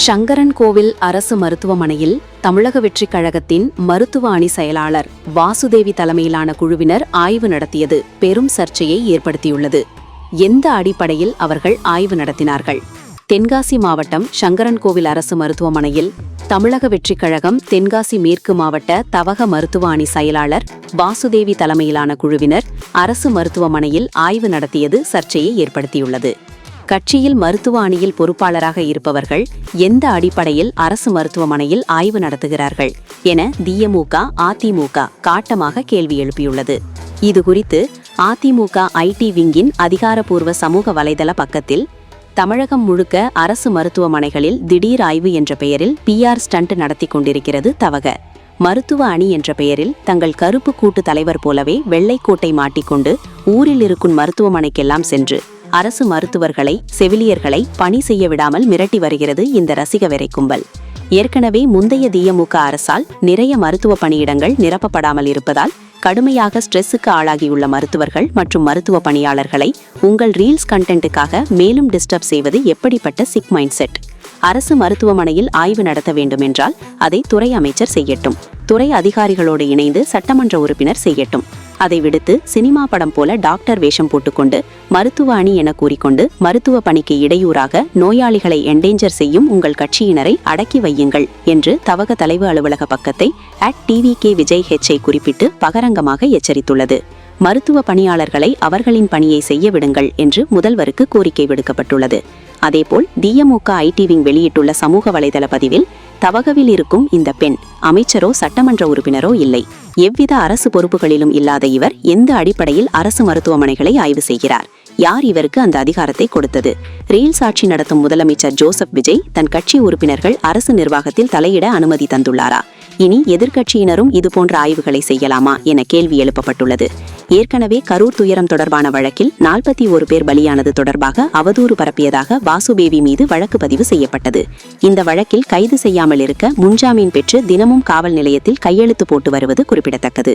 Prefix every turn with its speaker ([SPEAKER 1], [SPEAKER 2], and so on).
[SPEAKER 1] சங்கரன்கோவில் அரசு மருத்துவமனையில் தமிழக வெற்றிக் கழகத்தின் மருத்துவ அணி செயலாளர் வாசுதேவி தலைமையிலான குழுவினர் ஆய்வு நடத்தியது பெரும் சர்ச்சையை ஏற்படுத்தியுள்ளது. எந்த அடிப்படையில் அவர்கள் ஆய்வு நடத்தினார்கள்? தென்காசி மாவட்டம் சங்கரன்கோவில் அரசு மருத்துவமனையில் தமிழக வெற்றிக் கழகம் தென்காசி மேற்கு மாவட்ட தவக மருத்துவ அணி செயலாளர் வாசுதேவி தலைமையிலான குழுவினர் அரசு மருத்துவமனையில் ஆய்வு நடத்தியது சர்ச்சையை ஏற்படுத்தியுள்ளது. கட்சியில் மருத்துவ அணியில் பொறுப்பாளராக இருப்பவர்கள் எந்த அடிப்படையில் அரசு மருத்துவமனையில் ஆய்வு நடத்துகிறார்கள் என திமுக, அதிமுக காட்டமாக கேள்வி எழுப்பியுள்ளது. இதுகுறித்து அதிமுக ஐடி விங்கின் அதிகாரப்பூர்வ சமூக வலைதள பக்கத்தில், தமிழகம் முழுக்க அரசு மருத்துவமனைகளில் திடீர் ஆய்வு என்ற பெயரில் PR ஸ்டண்ட் நடத்தி கொண்டிருக்கிறது தவக. மருத்துவ அணி என்ற பெயரில் தங்கள் கருப்பு கூட்டு தலைவர் போலவே வெள்ளைக்கோட்டை மாட்டிக்கொண்டு ஊரில் இருக்கும் மருத்துவமனைக்கெல்லாம் சென்று அரசு மருத்துவர்களை, செவிலியர்களை பணி செய்ய விடாமல் மிரட்டி வருகிறது இந்த ரசிக வெறி கும்பல். ஏற்கனவே முந்தைய திமுக அரசால் நிறைய மருத்துவ பணியிடங்கள் நிரப்பப்படாமல் இருப்பதால் கடுமையாக ஸ்ட்ரெஸ்ஸுக்கு ஆளாகியுள்ள மருத்துவர்கள் மற்றும் மருத்துவ பணியாளர்களை உங்கள் ரீல்ஸ் கண்டென்ட்டுக்காக மேலும் டிஸ்டர்ப் செய்வது எப்படிப்பட்ட சிக் மைண்ட் செட்? அரசு மருத்துவமனையில் ஆய்வு நடத்த வேண்டும் என்றால் அதை துறை அமைச்சர் செய்யட்டும், துறை அதிகாரிகளோடு இணைந்து சட்டமன்ற உறுப்பினர் செய்யட்டும். அதை விடுத்து சினிமா படம் போல டாக்டர் வேஷம் போட்டுக்கொண்டு மருத்துவ அணி என கூறிக்கொண்டு மருத்துவ பணிக்கு இடையூறாக நோயாளிகளை என்டேஞ்சர் செய்யும் உங்கள் கட்சியினரை அடக்கி வையுங்கள் என்று தவக தலைவு அலுவலக பக்கத்தை @tvk விஜய் ஹெச்ஐ குறிப்பிட்டு பகரங்கமாக எச்சரித்துள்ளது. மருத்துவ பணியாளர்களை அவர்களின் பணியை செய்ய விடுங்கள் என்று முதல்வருக்கு கோரிக்கை விடுக்கப்பட்டுள்ளது. அதேபோல் திமுக ஐடி விங் வெளியிட்டுள்ள சமூக வலைதள பதிவில், தவகவில் இருக்கும் இந்த பெண் அமைச்சரோ சட்டமன்ற உறுப்பினரோ இல்லை, எவ்வித அரசு பொறுப்புகளிலும் இல்லாத இவர் எந்த அடிப்படையில் அரசு மருத்துவமனைகளை ஆய்வு செய்கிறார்? யார் இவருக்கு அந்த அதிகாரத்தை கொடுத்தது? ரீல்ஸ் ஆட்சி நடத்தும் முதலமைச்சர் ஜோசப் விஜய் தன் கட்சி உறுப்பினர்கள் அரசு நிர்வாகத்தில் தலையிட அனுமதி தந்துள்ளாரா? இனி எதிர்க்கட்சியினரும் இதுபோன்ற ஆய்வுகளை செய்யலாமா என கேள்வி எழுப்பப்பட்டுள்ளது. ஏற்கனவே கரூர் துயரம் தொடர்பான வழக்கில் 41 பேர் பலியானது தொடர்பாக அவதூறு பரப்பியதாக வாசுதேவி மீது வழக்கு பதிவு செய்யப்பட்டது. இந்த வழக்கில் கைது செய்யாமல் இருக்க முன்ஜாமீன் பெற்று தினமும் காவல் நிலையத்தில் கையெழுத்து போட்டு வருவது குறிப்பிடத்தக்கது.